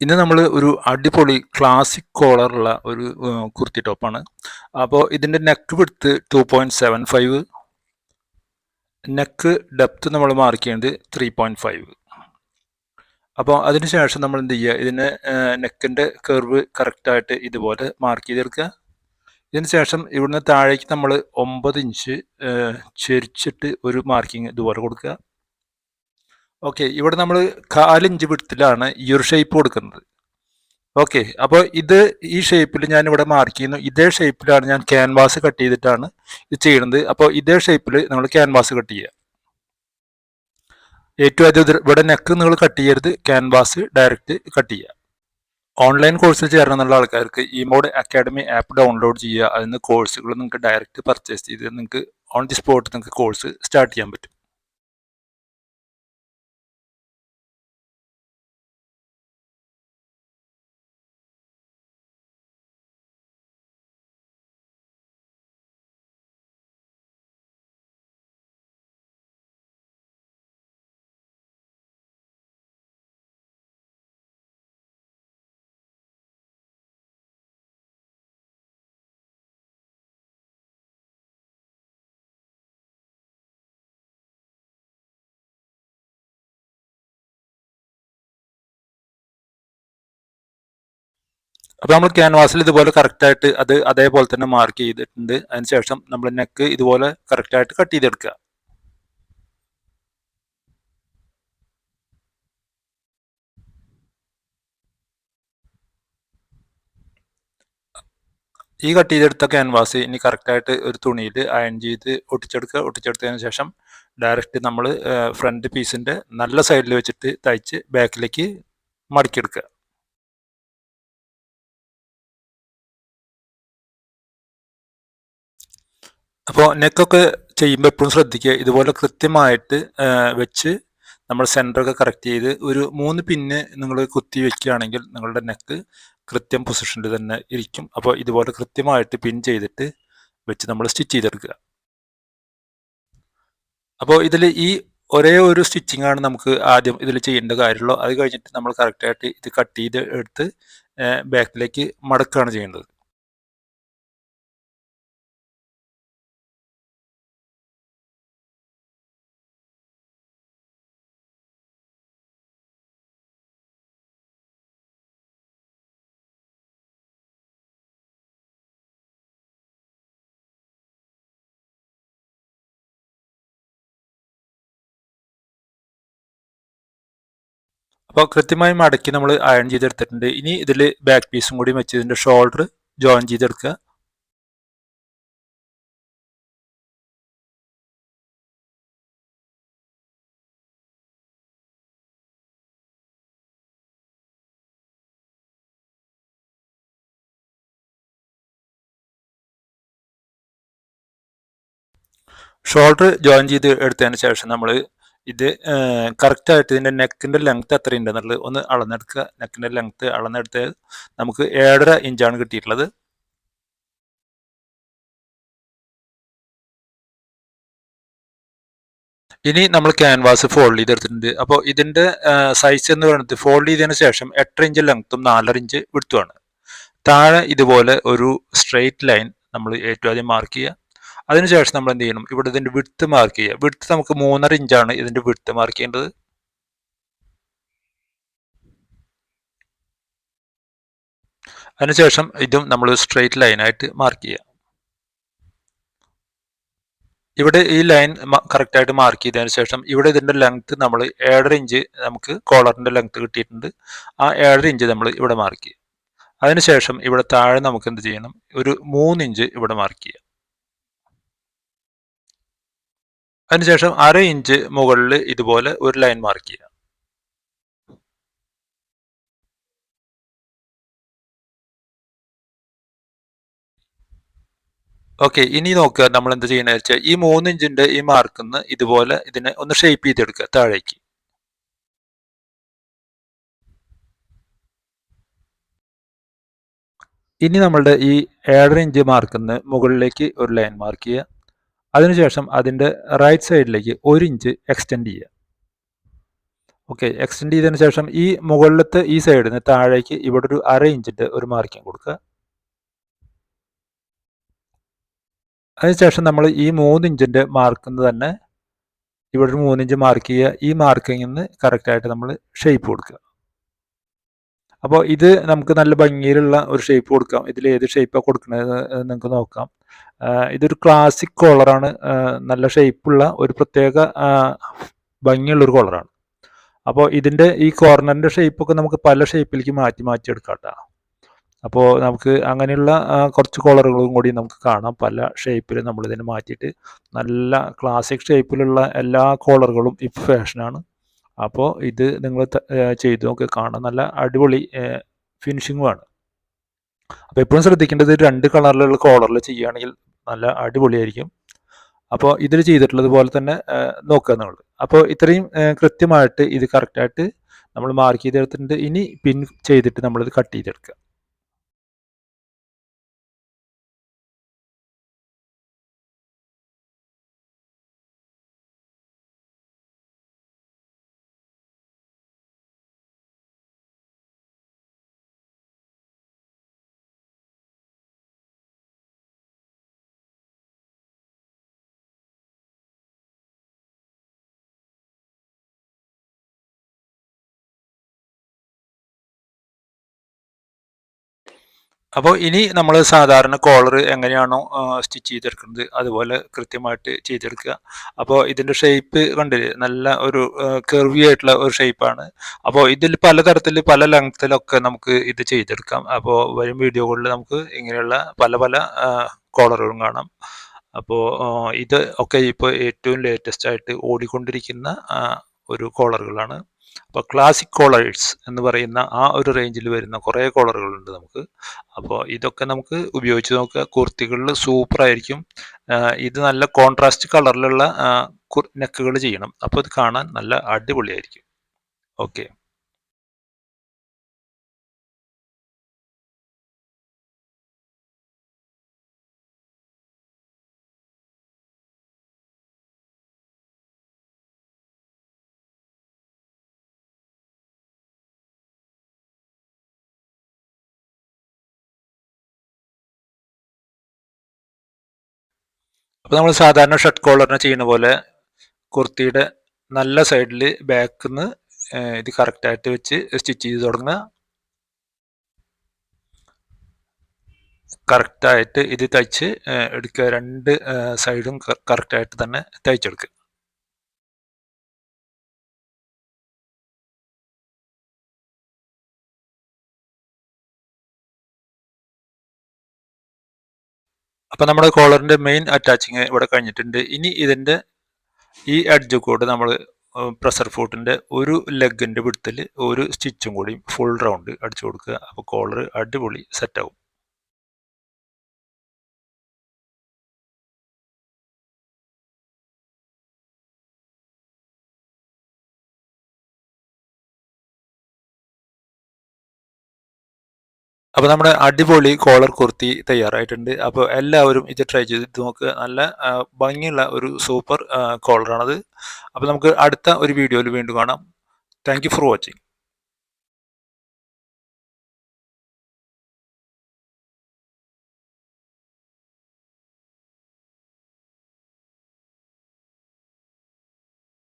ഇന്ന് നമ്മൾ ഒരു അടിപൊളി ക്ലാസിക് കോളറുള്ള ഒരു കുർത്തി ടോപ്പാണ്. അപ്പോൾ ഇതിൻ്റെ നെക്ക് വിഡ്ത്ത് 2.75, നെക്ക് ഡെപ്ത് നമ്മൾ മാർക്ക് ചെയ്യേണ്ടത് 3.5. അപ്പോൾ അതിനുശേഷം നമ്മൾ എന്ത് ചെയ്യുക, ഇതിന് നെക്കിൻ്റെ കർവ് കറക്റ്റായിട്ട് ഇതുപോലെ മാർക്ക് ചെയ്തെടുക്കുക. ഇതിന് ശേഷം ഇവിടുന്ന് താഴേക്ക് നമ്മൾ 9 ഇഞ്ച് ചെരിച്ചിട്ട് ഒരു മാർക്കിങ് ഇതുപോലെ കൊടുക്കുക. ഓക്കെ, ഇവിടെ നമ്മൾ 4 ഇഞ്ച് വിഡ്ത്തിലാണ് ഈ ഒരു ഷേപ്പ് കൊടുക്കുന്നത്. ഓക്കെ, അപ്പോൾ ഈ ഷേപ്പിൽ ഞാൻ ഇവിടെ മാർക്ക് ചെയ്യുന്നു. ഇതേ ഷേപ്പിലാണ് ഞാൻ ക്യാൻവാസ് കട്ട് ചെയ്തിട്ടാണ് ഇത് ചെയ്യുന്നത്. അപ്പോൾ ഇതേ ഷേപ്പിൽ നമ്മൾ ക്യാൻവാസ് കട്ട് ചെയ്യുക. ഏറ്റവും ആദ്യം ഇവിടെ നെക്ക് നിങ്ങൾ കട്ട് ചെയ്യരുത്, ക്യാൻവാസ് ഡയറക്റ്റ് കട്ട് ചെയ്യുക. ഓൺലൈൻ കോഴ്സിൽ ചേരണം എന്നുള്ള ആൾക്കാർക്ക് ഇമോഡ് അക്കാഡമി ആപ്പ് ഡൗൺലോഡ് ചെയ്യുക. അതിന് കോഴ്സുകൾ നിങ്ങൾക്ക് ഡയറക്റ്റ് പർച്ചേസ് ചെയ്ത് നിങ്ങൾക്ക് ഓൺ ദി സ്പോട്ട് നിങ്ങൾക്ക് കോഴ്സ് സ്റ്റാർട്ട് ചെയ്യാൻ പറ്റും. അപ്പോൾ നമ്മൾ ക്യാൻവാസിൽ ഇതുപോലെ കറക്റ്റായിട്ട് അതേപോലെ തന്നെ മാർക്ക് ചെയ്തിട്ടുണ്ട്. അതിനുശേഷം നമ്മൾ നെക്ക് ഇതുപോലെ കറക്റ്റായിട്ട് കട്ട് ചെയ്തെടുക്കുക. ഈ കട്ട് ചെയ്തെടുത്ത ക്യാൻവാസ് ഇനി കറക്റ്റായിട്ട് ഒരു തുണിയിൽ അയൺ ചെയ്ത് ഒട്ടിച്ചെടുക്കുക. ഒട്ടിച്ചെടുത്തതിന് ശേഷം ഡയറക്റ്റ് നമ്മൾ ഫ്രണ്ട് പീസിൻ്റെ നല്ല സൈഡിൽ വെച്ചിട്ട് തയ്ച്ച് ബാക്കിലേക്ക് മടക്കിയെടുക്കുക. അപ്പോൾ നെക്കൊക്കെ ചെയ്യുമ്പോൾ എപ്പോഴും ശ്രദ്ധിക്കുക, ഇതുപോലെ കൃത്യമായിട്ട് വെച്ച് നമ്മൾ സെൻറ്ററൊക്കെ കറക്റ്റ് ചെയ്ത് ഒരു 3 പിന്ന് നിങ്ങൾ കുത്തി വെക്കുകയാണെങ്കിൽ നിങ്ങളുടെ നെക്ക് കൃത്യം പൊസിഷനിൽ തന്നെ ഇരിക്കും. അപ്പോൾ ഇതുപോലെ കൃത്യമായിട്ട് പിൻ ചെയ്തിട്ട് വെച്ച് നമ്മൾ സ്റ്റിച്ച് ചെയ്തെടുക്കുക. അപ്പോൾ ഇതിൽ ഈ ഒരേ ഒരു സ്റ്റിച്ചിങ് ആണ് നമുക്ക് ആദ്യം ഇതിൽ ചെയ്യേണ്ട കാര്യമുള്ളൂ. അത് കഴിഞ്ഞിട്ട് നമ്മൾ കറക്റ്റായിട്ട് ഇത് കട്ട് ചെയ്ത് എടുത്ത് ബാക്കിലേക്ക് മടക്കുകയാണ് ചെയ്യേണ്ടത്. അപ്പോൾ കൃത്യമായി മടക്കി നമ്മൾ അയൺ ചെയ്തെടുത്തിട്ടുണ്ട്. ഇനി ഇതിൽ ബാക്ക് പീസും കൂടി വെച്ച് ഇതിൻ്റെ ഷോൾഡർ ജോയിൻ ചെയ്തെടുക്കുക. ഷോൾഡർ ജോയിൻ ചെയ്ത് എടുത്തതിന് ശേഷം നമ്മൾ ഇത് കറക്റ്റായിട്ട് ഇതിൻ്റെ നെക്കിൻ്റെ ലെങ്ത്ത് എത്രയുണ്ട് എന്നുള്ളത് ഒന്ന് അളന്നെടുക്കുക. നെക്കിൻ്റെ ലെങ്ത്ത് അളന്നെടുത്ത് നമുക്ക് 7.5 ഇഞ്ചാണ് കിട്ടിയിട്ടുള്ളത്. ഇനി നമ്മൾ ക്യാൻവാസ് ഫോൾഡ് ചെയ്തെടുത്തിട്ടുണ്ട്. അപ്പോൾ ഇതിൻ്റെ സൈസ് എന്ന് പറയുന്നത് ഫോൾഡ് ചെയ്തതിന് ശേഷം 8 ഇഞ്ച് ലെങ്ത്തും 4.5 ഇഞ്ച് വിഡ്ത്തുമാണ്. താഴെ ഇതുപോലെ ഒരു സ്ട്രെയിറ്റ് ലൈൻ നമ്മൾ ഏറ്റവും ആദ്യം മാർക്ക് ചെയ്യുക. അതിനുശേഷം നമ്മൾ എന്ത് ചെയ്യണം, ഇവിടെ ഇതിൻ്റെ വിഡ്ത്ത് മാർക്ക് ചെയ്യുക. വിഡ്ത്ത് നമുക്ക് 3.5 ഇഞ്ചാണ് ഇതിൻ്റെ വിഡ്ത്ത് മാർക്ക് ചെയ്യേണ്ടത്. അതിനുശേഷം ഇതും നമ്മൾ സ്ട്രെയിറ്റ് ലൈനായിട്ട് മാർക്ക് ചെയ്യുക. ഇവിടെ ഈ ലൈൻ കറക്റ്റായിട്ട് മാർക്ക് ചെയ്തതിന് ശേഷം ഇവിടെ ഇതിൻ്റെ ലെങ്ത്ത് നമ്മൾ 7.5 ഇഞ്ച് നമുക്ക് കോളറിൻ്റെ ലെങ്ത്ത് കിട്ടിയിട്ടുണ്ട്. ആ 7.5 ഇഞ്ച് നമ്മൾ ഇവിടെ മാർക്ക് ചെയ്യുക. അതിനുശേഷം ഇവിടെ താഴെ നമുക്ക് എന്ത് ചെയ്യണം, ഒരു 3 ഇഞ്ച് ഇവിടെ മാർക്ക് ചെയ്യുക. അതിനുശേഷം 1/2 ഇഞ്ച് മുകളിൽ ഇതുപോലെ ഒരു ലൈൻ മാർക്ക് ചെയ്യുക. ഓക്കെ, ഇനി നോക്കുക നമ്മൾ എന്ത് ചെയ്യണമെന്ന് വെച്ചാൽ ഈ 3 ഇഞ്ചിൻ്റെ ഈ മാർക്കിന്ന് ഇതുപോലെ ഇതിനെ ഒന്ന് ഷേപ്പ് ചെയ്തെടുക്കുക താഴേക്ക്. ഇനി നമ്മളുടെ ഈ 7.5 ഇഞ്ച് മാർക്കിന്ന് മുകളിലേക്ക് ഒരു ലൈൻ മാർക്ക് ചെയ്യുക. അതിനുശേഷം അതിൻ്റെ റൈറ്റ് സൈഡിലേക്ക് 1 ഇഞ്ച് എക്സ്റ്റെൻഡ് ചെയ്യുക. ഓക്കെ, എക്സ്റ്റെൻഡ് ചെയ്തതിന് ശേഷം ഈ മുകളിലത്തെ ഈ സൈഡിൽ നിന്ന് താഴേക്ക് ഇവിടെ ഒരു 1/2 ഇഞ്ചിൻ്റെ ഒരു മാർക്കിംഗ് കൊടുക്കുക. അതിനുശേഷം നമ്മൾ ഈ 3 ഇഞ്ചിൻ്റെ മാർക്കിൽ തന്നെ ഇവിടെ ഒരു 3 ഇഞ്ച് മാർക്ക് ചെയ്യുക. ഈ മാർക്കിങ്ങിൽ നിന്ന് കറക്റ്റായിട്ട് നമ്മൾ ഷേപ്പ് കൊടുക്കുക. അപ്പോൾ ഇത് നമുക്ക് നല്ല ഭംഗിയിലുള്ള ഒരു ഷേപ്പ് കൊടുക്കാം. ഇതിൽ ഏത് ഷേപ്പാണ് കൊടുക്കുന്നത് നിങ്ങൾക്ക് നോക്കാം. ഇതൊരു ക്ലാസിക് കോളറാണ്. നല്ല ഷേപ്പുള്ള ഒരു പ്രത്യേക ഭംഗിയുള്ളൊരു കോളറാണ്. അപ്പോൾ ഇതിൻ്റെ ഈ കോർണറിൻ്റെ ഷേപ്പൊക്കെ നമുക്ക് പല ഷേപ്പിലേക്ക് മാറ്റി എടുക്കാം കേട്ടോ. അപ്പോൾ നമുക്ക് അങ്ങനെയുള്ള കുറച്ച് കോളറുകളും കൂടി നമുക്ക് കാണാം. പല ഷേപ്പിൽ നമ്മളിതിനെ മാറ്റിയിട്ട് നല്ല ക്ലാസിക് ഷേപ്പിലുള്ള എല്ലാ കോളറുകളും ഇപ്പോൾ ഫാഷനാണ്. അപ്പോൾ ഇത് നിങ്ങൾ ചെയ്ത് നോക്കി, കാണാൻ നല്ല അടിപൊളി ഫിനിഷിങ്ങുമാണ്. അപ്പോൾ എപ്പോഴും ശ്രദ്ധിക്കേണ്ടത് 2 കളറിലുള്ള കോളറിൽ ചെയ്യുകയാണെങ്കിൽ നല്ല അടിപൊളിയായിരിക്കും. അപ്പോൾ ഇതിൽ ചെയ്തിട്ടുള്ളത് പോലെ തന്നെ നോക്കുക നിങ്ങൾ. അപ്പോൾ ഇത്രയും കൃത്യമായിട്ട് ഇത് കറക്റ്റായിട്ട് നമ്മൾ മാർക്ക് ചെയ്തെടുത്തിട്ടുണ്ട്. ഇനി പിൻ ചെയ്തിട്ട് നമ്മളിത് കട്ട് ചെയ്തെടുക്കുക. അപ്പോൾ ഇനി നമ്മൾ സാധാരണ കോളർ എങ്ങനെയാണോ സ്റ്റിച്ച് ചെയ്തെടുക്കുന്നത് അതുപോലെ കൃത്യമായിട്ട് ചെയ്തെടുക്കുക. അപ്പോൾ ഇതിൻ്റെ ഷേപ്പ് കണ്ടില്ലേ, നല്ല ഒരു കർവി ആയിട്ടുള്ള ഒരു ഷേപ്പാണ്. അപ്പോൾ ഇതിൽ പലതരത്തിൽ പല ലെങ്ത്തിലൊക്കെ നമുക്ക് ഇത് ചെയ്തെടുക്കാം. അപ്പോൾ വരും വീഡിയോകളിൽ നമുക്ക് ഇങ്ങനെയുള്ള പല പല കോളറുകളും കാണാം. അപ്പോൾ ഇത് ഒക്കെ ഇപ്പോൾ ഏറ്റവും ലേറ്റസ്റ്റ് ആയിട്ട് ഓടിക്കൊണ്ടിരിക്കുന്ന ഒരു കോളറുകളാണ്. അപ്പോൾ ക്ലാസിക് കോളേഴ്സ് എന്ന് പറയുന്ന ആ ഒരു റേഞ്ചിൽ വരുന്ന കുറേ കോളറുകളുണ്ട് നമുക്ക്. അപ്പോൾ ഇതൊക്കെ നമുക്ക് ഉപയോഗിച്ച് നോക്കുക. കുർത്തികളിൽ സൂപ്പറായിരിക്കും. ഇത് നല്ല കോൺട്രാസ്റ്റ് കളറിലുള്ള നെക്കുകൾ ചെയ്യണം. അപ്പോൾ ഇത് കാണാൻ നല്ല അടിപൊളിയായിരിക്കും. ഓക്കെ. അപ്പോൾ നമ്മൾ സാധാരണ ഷർട്ട് കോളറിനെ ചെയ്യുന്ന പോലെ കുർത്തിയുടെ നല്ല സൈഡിൽ ബാക്കിൽ നിന്ന് ഇത് കറക്റ്റായിട്ട് വെച്ച് സ്റ്റിച്ച് ചെയ്ത് തുടങ്ങുക. കറക്റ്റായിട്ട് ഇത് തയ്ച്ച് എടുക്കുക. 2 സൈഡും കറക്റ്റായിട്ട് തന്നെ തയ്ച്ചെടുക്കുക. അപ്പോൾ നമ്മുടെ കോളറിൻ്റെ മെയിൻ അറ്റാച്ചിങ് ഇവിടെ കഴിഞ്ഞിട്ടുണ്ട്. ഇനി ഇതിൻ്റെ ഈ എഡ്ജ് കൂടെ നമ്മൾ പ്രഷർ ഫൂട്ടിൻ്റെ ഒരു ലെഗിൻ്റെ വിടത്തിൽ ഒരു സ്റ്റിച്ചും കൂടി ഫുൾ റൗണ്ട് അടിച്ചു കൊടുക്കുക. അപ്പോൾ കോളർ അടിപൊളി സെറ്റാവും. അപ്പോൾ നമ്മുടെ അടിപൊളി കോളർ കുർത്തി തയ്യാറായിട്ടുണ്ട്. അപ്പോൾ എല്ലാവരും ഇത് ട്രൈ ചെയ്ത് നോക്കുക. നല്ല ഭംഗിയുള്ള ഒരു സൂപ്പർ കോളറാണത്. അപ്പോൾ നമുക്ക് അടുത്ത ഒരു വീഡിയോയിൽ വീണ്ടും കാണാം. Thank you for watching.